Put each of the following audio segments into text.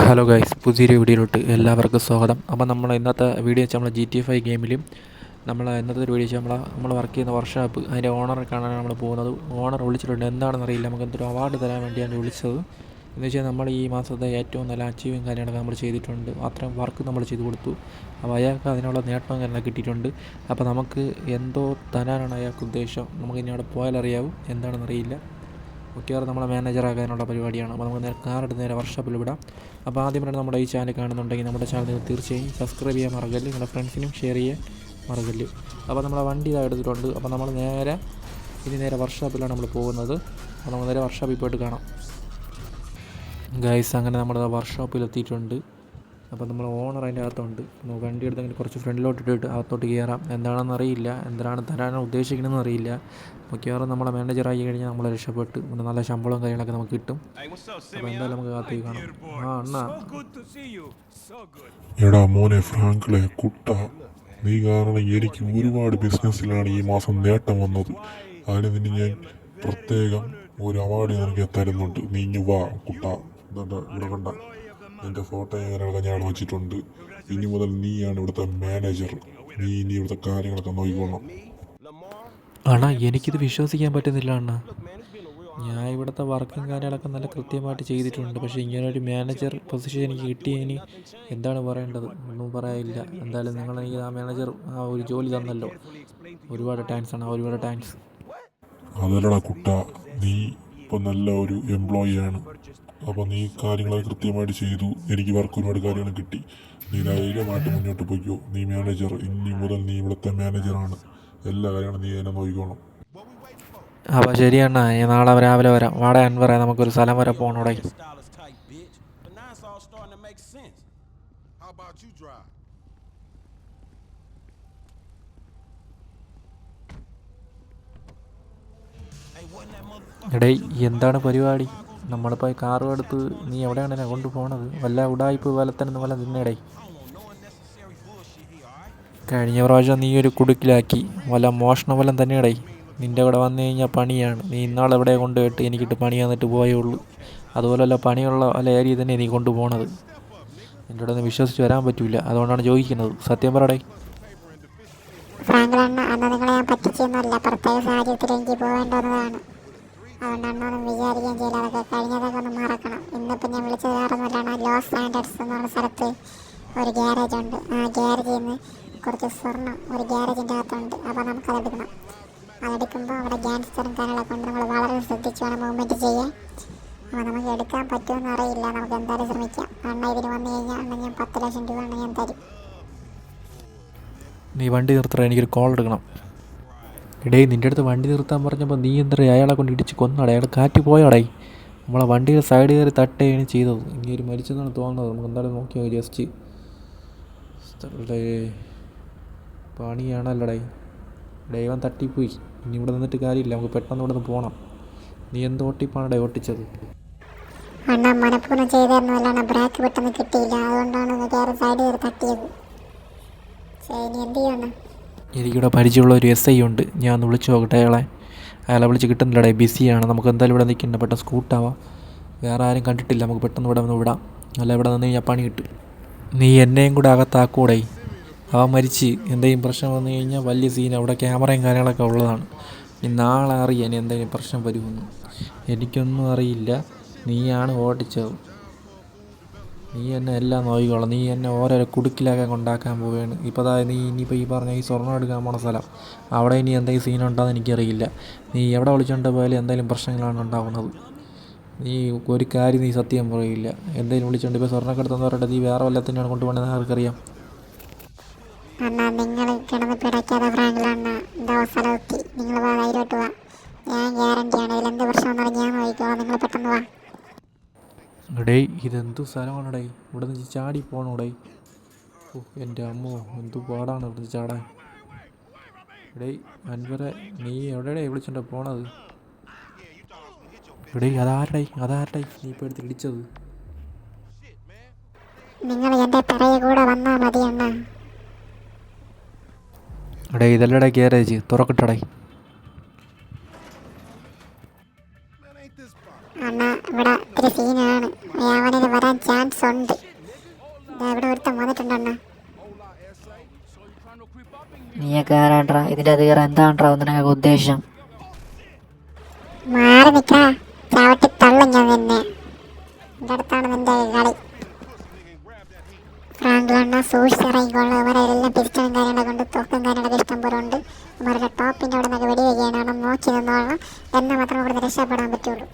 Hello guys, പുതിയൊരു വീഡിയോയിലോട്ട് എല്ലാവർക്കും സ്വാഗതം. അപ്പോൾ നമ്മൾ ഇന്നത്തെ വീഡിയോ വെച്ചാൽ നമ്മൾ GTA 5 ഗെയിമിലും ഇന്നത്തെ ഒരു വീഡിയോ വെച്ചാൽ നമ്മൾ വർക്ക് ചെയ്യുന്ന വർക്ക്ഷോപ്പ് അതിൻ്റെ ഓണറെ കാണാനാണ് നമ്മൾ പോകുന്നത്. ഓണർ വിളിച്ചിട്ടുണ്ട്, എന്താണെന്ന് അറിയില്ല. നമുക്ക് എന്തൊരു അവാർഡ് തരാൻ വേണ്ടിയാണ് വിളിച്ചത്. എന്ന് വെച്ചാൽ നമ്മൾ ഈ മാസത്തെ ഏറ്റവും നല്ല അച്ചീവിങ് കാര്യങ്ങളൊക്കെ നമ്മൾ ചെയ്തിട്ടുണ്ട്. അത്രയും വർക്ക് നമ്മൾ ചെയ്ത് കൊടുത്തു. അപ്പോൾ അയാൾക്ക് അതിനുള്ള നേട്ടവും കാര്യങ്ങളൊക്കെ കിട്ടിയിട്ടുണ്ട്. അപ്പോൾ നമുക്ക് എന്തോ തരാനാണ് അയാൾക്ക് ഉദ്ദേശം. നമുക്ക് ഇനി അവിടെ പോയാലറിയാവും, എന്താണെന്നറിയില്ല. മിക്കവാറും നമ്മളെ മാനേജറാകാനുള്ള പരിപാടിയാണ്. അപ്പോൾ നമുക്ക് നേരെ കാറെടുത്ത് നേരെ വർക്ക്ഷോപ്പിൽ വിടാം. അപ്പോൾ ആദ്യമായിട്ട് നമ്മുടെ ഈ ചാനൽ കാണുന്നുണ്ടെങ്കിൽ നമ്മുടെ ചാനൽ നിങ്ങൾ തീർച്ചയായും സബ്സ്ക്രൈബ് ചെയ്യാൻ മറക്കല്ല്, നിങ്ങളുടെ ഫ്രണ്ട്സിനും ഷെയർ ചെയ്യാൻ മറക്കല്ല്. അപ്പോൾ നമ്മളെ വണ്ടി ഇതാ എടുത്തിട്ടുണ്ട്. അപ്പോൾ നമ്മൾ നേരെ വർക്ക്ഷോപ്പിലാണ് നമ്മൾ പോകുന്നത്. അപ്പോൾ നമ്മൾ നേരെ വർക്ക്ഷോപ്പിൽ പോയിട്ട് കാണാം ഗൈസ്. അങ്ങനെ നമ്മൾ വർക്ക്ഷോപ്പിൽ എത്തിയിട്ടുണ്ട്. അപ്പോൾ നമ്മൾ ഓണർ അതിൻ്റെ അകത്തുണ്ട്. നമുക്ക് വണ്ടി എടുത്തെങ്കിൽ കുറച്ച് ഫ്രണ്ടിലോട്ട് ഇട്ടിട്ട് അകത്തോട്ട് കയറാം. എന്താണെന്ന് അറിയില്ല, എന്താണ് തരാനാണ് ഉദ്ദേശിക്കണമെന്ന് അറിയില്ല. മിക്കവാറും നമ്മളെ മാനേജറായി കഴിഞ്ഞാൽ നമ്മളെ രക്ഷപ്പെട്ട് പിന്നെ നല്ല ശമ്പളവും കാര്യങ്ങളൊക്കെ നമുക്ക് കിട്ടും. അപ്പോൾ എന്തായാലും നമുക്ക് കാത്തേക്ക് കാണാം. അണ്ണാ, എടാ മോനെ ഫ്രാങ്ക്ലെ കുട്ട, നീ കാരണം എനിക്ക് ഒരുപാട് ബിസിനസ്സിലാണ് ഈ മാസം നേട്ടം വന്നത്. അതിന് നിന്നെ ഞാൻ പ്രത്യേകം ഒരു അവാർഡ് നിനക്ക് തരുന്നുണ്ട്. നീ ഇങ്ങ് വാ കുട്ട. ഇവിടെ കണ്ട നിന്റെ ഫോട്ടോ കാര്യങ്ങളൊക്കെ ഞാൻ വെച്ചിട്ടുണ്ട്. ഇനി മുതൽ നീയാണ് ഇവിടുത്തെ മാനേജർ. നീ ഇനി ഇവിടുത്തെ കാര്യങ്ങളൊക്കെ നോക്കിക്കോളണം. അണ്ണാ, എനിക്കിത് വിശ്വസിക്കാൻ പറ്റുന്നില്ല അണ്ണാ. ഞാൻ ഇവിടുത്തെ വർക്കും കാര്യങ്ങളൊക്കെ നല്ല കൃത്യമായിട്ട് ചെയ്തിട്ടുണ്ട്. പക്ഷേ ഇങ്ങനൊരു മാനേജർ പൊസിഷൻ എനിക്ക് കിട്ടിയതിന് എന്താണ് പറയേണ്ടത്? ഒന്നും പറയാനില്ല. എന്തായാലും നിങ്ങൾ എനിക്ക് ആ മാനേജർ ആ ഒരു ജോലി തന്നല്ലോ, ഒരുപാട് താങ്ക്സ് ആണ്, ഒരുപാട് താങ്ക്സ്. അതല്ലടാ കുട്ട, നീ ഇപ്പം നല്ല ഒരു എംപ്ലോയിയാണ്. അപ്പോൾ നീ കാര്യങ്ങളൊക്കെ കൃത്യമായിട്ട് ചെയ്തു. എനിക്ക് വർക്ക് ഒരുപാട് കാര്യങ്ങൾ കിട്ടി. നീ ധൈര്യമായിട്ട് മുന്നോട്ട് പോയിക്കോ. നീ മാനേജർ, ഇനി മുതൽ നീ ഇവിടുത്തെ മാനേജറാണ്. എല്ലാ കാര്യങ്ങളും നീ എന്നെ നോക്കിക്കോണം. അപ്പോൾ ശരിയണ്ണാ, നാളെ രാവിലെ വരാം. വാടക അൻവറ, നമുക്കൊരു സ്ഥലം വരെ പോകണോടെ. എടേ, എന്താണ് പരിപാടി? നമ്മളിപ്പോൾ കാറ് എടുത്ത് നീ എവിടെയാണ് എന്നെ കൊണ്ടുപോകണത്? വല്ല ഉടായ്പ് പോലെ തന്നെ വല്ല നിന്നേടേ. കഴിഞ്ഞ പ്രാവശ്യം നീ ഒരു കുടുക്കിലാക്കി, വല്ല മോഷണ വല്ലം തന്നെയാടേ. നിൻ്റെ കൂടെ വന്നു കഴിഞ്ഞാൽ പണിയാണ്. നീ ഇന്നാൾ എവിടെ കൊണ്ടുപോയിട്ട് എനിക്കിട്ട് പണി തന്നിട്ട് പോയേ ഉള്ളൂ. അതുപോലെയല്ല, പണിയുള്ള വല്ല ഏരിയ തന്നെ നീ കൊണ്ടുപോകണത്. എൻ്റെ കൂടെ ഒന്ന് വിശ്വസിച്ച് വരാൻ പറ്റില്ല. അതുകൊണ്ടാണ് ചോദിക്കുന്നത്, സത്യം പറയടേ. ഫ്രാങ്ക്ലണ്ണ, അന്ന് നിങ്ങളെ ഞാൻ പറ്റിച്ചൊന്നുമല്ല. പ്രത്യേക സാഹചര്യത്തിൽ എനിക്ക് പോകേണ്ടതാണ്. അതുകൊണ്ടാണ് ഒന്നും വിചാരിക്കാൻ ചെയ്യില്ല. അതൊക്കെ കഴിഞ്ഞതൊക്കെ ഒന്ന് മറക്കണം. ഇന്നിപ്പോൾ ഞാൻ വിളിച്ചത് വേറൊന്നുമില്ലാണ്. ലോസ് ആൻഡേഴ്സ് എന്ന് പറഞ്ഞ സ്ഥലത്ത് ഒരു ഗ്യാരേജ് ഉണ്ട്. ആ ഗ്യാരേജിൽ നിന്ന് കുറച്ച് സ്വർണ്ണം ഒരു ഗ്യാരേജിൻ്റെ അകത്തുണ്ട്. അപ്പോൾ നമുക്കതെടുക്കണം. അതെടുക്കുമ്പോൾ അവിടെ ഗ്യാങ്സ്റ്ററും കാര്യങ്ങളൊക്കെ കൊണ്ട് നമ്മൾ വളരെ ശ്രദ്ധിച്ച് വേണം മൂവ്മെൻറ്റ് ചെയ്യാൻ. അപ്പോൾ നമുക്ക് എടുക്കാൻ പറ്റുമെന്ന് അറിയില്ല. നമുക്ക് എന്തായാലും ശ്രമിക്കാം. അണ്ണ ഇതിന് വന്നു കഴിഞ്ഞാൽ അണ്ണ ഞാൻ 10 ലക്ഷം രൂപ അണ്ണ ഞാൻ തരും. നീ വണ്ടി നിർത്തറ, എനിക്കൊരു കോൾ എടുക്കണം. എടേ, നിൻ്റെ അടുത്ത് വണ്ടി നിർത്താൻ പറഞ്ഞപ്പോൾ നീ എന്താ അയാളെ കൊണ്ട് ഇടിച്ച് കൊന്നടേ? അയാൾ കാറ്റ് പോയാടേ. നമ്മളെ വണ്ടിയുടെ സൈഡ് കയറി തട്ടുകയാണ് ചെയ്തത്. ഇനി ഒരു മരിച്ചെന്നാണ് തോന്നുന്നത്. നമുക്ക് എന്തായാലും നോക്കിയോ ജസ്റ്റ്. പണിയാണല്ലോടേ. ദൈവം തട്ടിപ്പോയി. ഇനി ഇവിടെ നിന്നിട്ട് കാര്യമില്ല, നമുക്ക് പെട്ടെന്ന് ഇവിടെ നിന്ന് പോകണം. നീ എന്ത് ഓട്ടിപ്പാണടേ ഓട്ടിച്ചത്? അണ്ണ മനഃപൂർവ്വം ചെയ്തതൊന്നുമല്ലാണ്. ബ്രേക്ക് പെട്ടെന്ന് കിട്ടിയില്ല, അതുകൊണ്ടാണ് കയറി സൈഡ് കയറി തട്ടിയത്. ശരി, എന്ത് ചെയ്യണം? എനിക്കിവിടെ പരിചയമുള്ള ഒരു SI ഉണ്ട്. ഞാൻ ഒന്ന് വിളിച്ചു നോക്കട്ടെ അയാളെ വിളിച്ച് കിട്ടുന്നില്ലടേ, ബിസിയാണ്. നമുക്ക് എന്തായാലും ഇവിടെ നിൽക്കണ്ട, പെട്ടെന്ന് സ്കൂട്ടാവാം. വേറെ ആരും കണ്ടിട്ടില്ല, നമുക്ക് പെട്ടെന്ന് ഇവിടെ ഒന്ന് വിടാം. അല്ല, ഇവിടെ നിന്ന് കഴിഞ്ഞാൽ പണി കിട്ടും. നീ എന്നെയും കൂടെ അകത്താക്കൂടെ? അവൻ മരിച്ച് എന്തെങ്കിലും പ്രശ്നം വന്നു കഴിഞ്ഞാൽ വലിയ സീൻ. അവിടെ ക്യാമറയും കാര്യങ്ങളൊക്കെ ഉള്ളതാണ്. നീ നാളെ അറിയാൻ എന്തെങ്കിലും പ്രശ്നം വരുമെന്ന്. എനിക്കൊന്നും അറിയില്ല. നീയാണ് ഓടിച്ചത്. നീ എന്നെ എല്ലാം നോക്കിക്കോളാം. നീ എന്നെ ഓരോരോ കുടുക്കിലൊക്കെ കൊണ്ടാക്കാൻ പോവുകയാണ്. ഇപ്പോൾ നീ ഇനിയിപ്പോൾ ഈ പറഞ്ഞ ഈ സ്വർണ്ണം എടുക്കാൻ പോണ സ്ഥലം, അവിടെ ഇനി എന്തെങ്കിലും സീനുണ്ടോയെന്ന് എനിക്കറിയില്ല. നീ എവിടെ വിളിച്ചുകൊണ്ട് പോയാലും എന്തെങ്കിലും പ്രശ്നങ്ങളാണ് ഉണ്ടാകുന്നത്. നീ ഒരു കാര്യം നീ സത്യം പറയില്ല. എന്തെങ്കിലും വിളിച്ചുകൊണ്ട് ഇപ്പോൾ സ്വർണ്ണക്കെടുത്തെന്ന് പറഞ്ഞിട്ട് നീ വേറെ വല്ലത്തിനാണ് കൊണ്ടുപോകണമെന്ന് ആർക്കറിയാം? അണ്ണ, നിങ്ങൾ കിടന്ന് പിടയ്ക്കാതെ ഫ്രാങ്ക്ലണ്ണ. എന്താ സ്ഥലമെത്തി, നിങ്ങൾ ധൈര്യമായിട്ട് വാ. ഞാൻ ഗ്യാരണ്ടിയാണ്. ഇതിലെന്ത് പ്രശ്നം വന്നാലും ഞാൻ നോക്കിക്കോളാം. നിങ്ങൾ പെട്ടെന്ന് വാ. എടേ, ഇതെന്തു സ്ഥലമാണെടേ? ഇവിടെ നിന്ന് ചാടി പോകണോടേ? ഓ എൻ്റെ അമ്മോ, എന്തു പാടാണ് ഇവിടെ നിന്ന് ചാടാൻ. എടേ അൻവറെ, നീ എവിടെയടേ വിളിച്ചോണ്ടാ പോണത്? എടേ, അതാരടേ നീ ഇപ്പോൾ എടുത്ത് ഇടിച്ചത്? നിങ്ങൾ എൻ്റെ പിറകെ കൂടെ വന്നാൽ മതി അണ്ണ. എടേ, ഇതല്ലടേ ഗ്യാരേജ്, തുറക്കട്ടടേ. അണ്ണ, ഇവിടെ ഇത്തിരി സീനാണ്. അവനെ വരാൻ കിട്ടാൻ ചാൻസ് ഉണ്ട്. ഇവിടെ ഒരുത്തം വന്നിട്ടുണ്ടെണ്ണ. നീയൊക്കെ ആരാണ്ടാ ഇതിൻ്റെ അത് കയറാൻ? എന്താണ്ടാ നിനക്കൊക്കെ ഉദ്ദേശം? മാറി നിൽക്കാ, ചവിട്ടി തള്ളും ഞാൻ നിന്നെ. എൻ്റെ അടുത്താണ് നിന്റെ കളി. ഫ്രാങ്ക്ലണ്ണ സൂക്ഷിച്ചിറങ്ങിക്കൊള്ളു. ഇവരെല്ലാം പിസ്റ്റളും കാര്യങ്ങളെ കൊണ്ട് തോക്കും കാര്യങ്ങളൊക്കെ ഇഷ്ടം പോലെ ഉണ്ട്. ഇവരുടെ ടോപ്പിൻ്റെ അവിടെ നിന്നൊക്കെ വെടിവെക്കാനാണ്. നോക്കി നിന്നോളണം. എന്നാൽ മാത്രമേ ഇവിടുന്ന് രക്ഷപ്പെടാൻ പറ്റുള്ളൂ.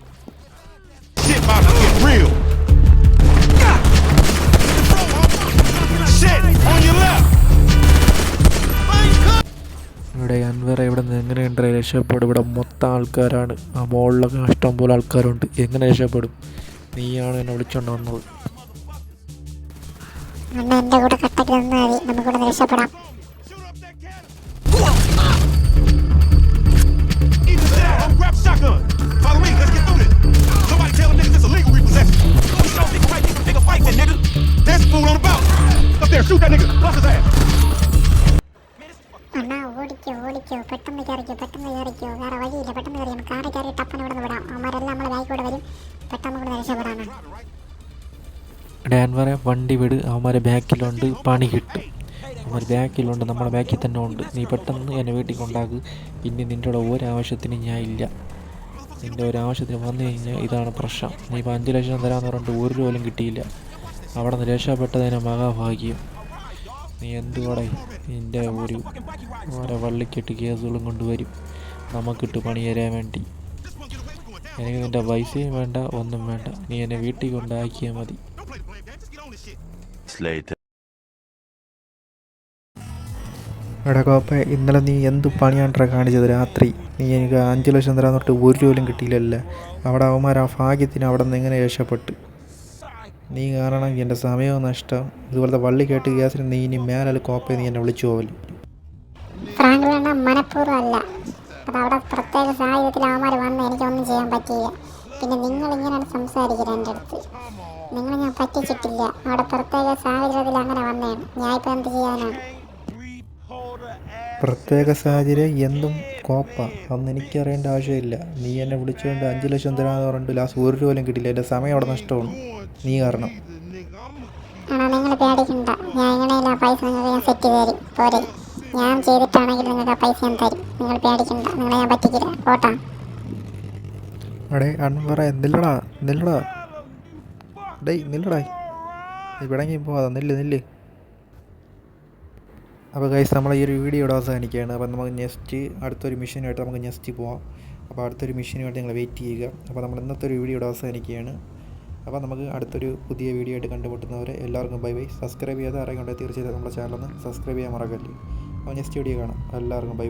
ഇവിടെ അൻവർ ഇവിടെ നിന്ന് എങ്ങനെയുണ്ട് രക്ഷപ്പെടും? ഇവിടെ മൊത്തം ആൾക്കാരാണ്. ആ മോളിലൊക്കെ ഇഷ്ടം പോലെ ആൾക്കാരുണ്ട്. എങ്ങനെ രക്ഷപ്പെടും? നീയാണ് എന്നെ വിളിച്ചോണ്ട് വന്നത്. അണ്ണ എൻ്റെ കൂടെ കട്ടക്ക് നിന്നാൽ മതി, നമുക്കിവിടെ രക്ഷപ്പെടാം. അണ്ണാ ഓടിക്കോ ഓടിക്കോ, പെട്ടെന്ന് കയറിക്കോ. വേറെ വഴിയില്ല, പെട്ടെന്ന് കയറിയാൽ കാറി കയറി ടപ്പന് ഇവിടെ നിന്ന് വിടാം. അവന്മാരെല്ലാം നമ്മളെ ബാക്കിലൂടെ വരും. പെട്ടെന്ന് ഇവിടെ രക്ഷപ്പെടാണ്. ഇവിടെ അൻവറെ വണ്ടി വിട്, അവന്മാരെ ബാക്കിലുണ്ട്, പണി കിട്ടും. അവന്മാർ ബാക്കിലുണ്ട്, നമ്മുടെ ബാക്കിൽ തന്നെ ഉണ്ട്. നീ പെട്ടെന്ന് എന്നെ വീട്ടിൽ കൊണ്ടാക്ക്. പിന്നെ നിൻ്റെ കൂടെ ഒരാവശ്യത്തിന് ഞാൻ ഇല്ല. നിൻ്റെ ഒരാവശ്യത്തിന് വന്നു കഴിഞ്ഞാൽ ഇതാണ് പ്രശ്നം. നീ ഇപ്പോൾ 5 ലക്ഷം തരാമെന്ന് പറഞ്ഞിട്ട് 1 രൂപ പോലും കിട്ടിയില്ല. അവിടെ നിന്ന് രക്ഷപ്പെട്ടതിന് മഹാഭാഗ്യം. നീ എന്തുകൂടെ നിൻ്റെ ഓരോ വള്ളിക്കെട്ട് കേസുകളും കൊണ്ടുവരും നമുക്കിട്ട് പണി തരാൻ വേണ്ടി. എനിക്ക് നിൻ്റെ പൈസയും വേണ്ട, ഒന്നും വേണ്ട. നീ എന്നെ വീട്ടിൽ കൊണ്ടാക്കിയാൽ മതി. എടാ കോപ്പ, ഇന്നലെ നീ എന്ത് പണിയാണ്ടാ കാണിച്ചത്? രാത്രി നീ എനിക്ക് 5 ലക്ഷം തരാൻ തൊട്ട് 1 രൂപ പോലും കിട്ടിയില്ലല്ലേ. അവിടെ അവന്മാർ ആ ഭാഗ്യത്തിന് അവിടെ നിന്ന് എങ്ങനെ രക്ഷപ്പെട്ട്? നീ കാരണം എൻ്റെ സമയവും നഷ്ടം. ഇതുപോലത്തെ വള്ളി കേട്ട് കേസിന് നീ ഇനി മേലെ കോപ്പയെ നീ എന്നെ വിളിച്ചു പോവില്ല. ഫ്രാങ്ക്ലണ്ണ മനഃപൂർവ്വം അല്ല, അതവിടെ പ്രത്യേക സാഹചര്യത്തിൽ അവന്മാർ വന്ന് എനിക്കൊന്നും ചെയ്യാൻ പറ്റിയില്ല. പിന്നെ നിങ്ങളിങ്ങനെയാണ് സംസാരിക്കുന്നത് എൻ്റെ അടുത്ത്. നിങ്ങളെ ഞാൻ പറ്റിച്ചിട്ടില്ല. അവിടെ പ്രത്യേക സാഹചര്യത്തിൽ അങ്ങനെ വന്നതാണ്. ഞാൻ ഇപ്പോൾ എന്ത് ചെയ്യാനാണ്? പ്രത്യേക സാഹചര്യം എന്തും കോപ്പ, അതൊന്നും എനിക്കറിയേണ്ട ആവശ്യമില്ല. നീ എന്നെ വിളിച്ചുകൊണ്ട് 5 ലക്ഷം തരാമെന്ന് പറഞ്ഞിട്ട് ലാസ്റ്റ് 1 രൂപ പോലും കിട്ടിയില്ല. എൻ്റെ സമയം അവിടെ നഷ്ടമാണ് നീ കാരണം. ആണോ, നിങ്ങൾ പേടിക്കണ്ട. ഞാൻ എങ്ങനെയല്ല പൈസ നിങ്ങൾക്ക് ഞാൻ സെറ്റ് ചെയ്ത് തരും. പോരെ, ഞാൻ ചെയ്തിട്ടാണെങ്കിൽ നിങ്ങൾക്ക് ആ പൈസ ഞാൻ തരും. നിങ്ങൾ പേടിക്കണ്ട, നിങ്ങളെ ഞാൻ പറ്റിക്കില്ല. പോട്ടാ. അടേ അൻവറ, നില്ലടാ ഡേയ്, നില്ലടാ. ഇവിടെങ്കിൽ പോവാ, നില്ല്. അപ്പോൾ ഗൈസ്, നമ്മൾ ഈ ഒരു വീഡിയോ ഇവിടെ അവസാനിക്കുകയാണ്. അപ്പോൾ നമുക്ക് അടുത്തൊരു മിഷനുമായിട്ട് നമുക്ക് നെക്സ്റ്റ് പോവാം. അപ്പോൾ അടുത്തൊരു മിഷനുമായിട്ട് നിങ്ങൾ വെയിറ്റ് ചെയ്യുക. അപ്പോൾ നമ്മൾ ഇന്നത്തെ ഒരു വീഡിയോ ഇവിടെ അവസാനിക്കുകയാണ്. അപ്പോൾ നമുക്ക് അടുത്തൊരു പുതിയ വീഡിയോ ആയിട്ട് കണ്ടുമുട്ടുന്നവരെ എല്ലാവർക്കും ബൈ. സബ്സ്ക്രൈബ് ചെയ്യാതെ ആരെങ്കിലും തീർച്ചയായിട്ടും നമ്മുടെ ചാനലൊന്ന് സബ്സ്ക്രൈബ് ചെയ്യാൻ മറക്കല്ലേ. അപ്പോൾ നെക്സ്റ്റ് വീഡിയോ കാണാം. എല്ലാവർക്കും ബൈ.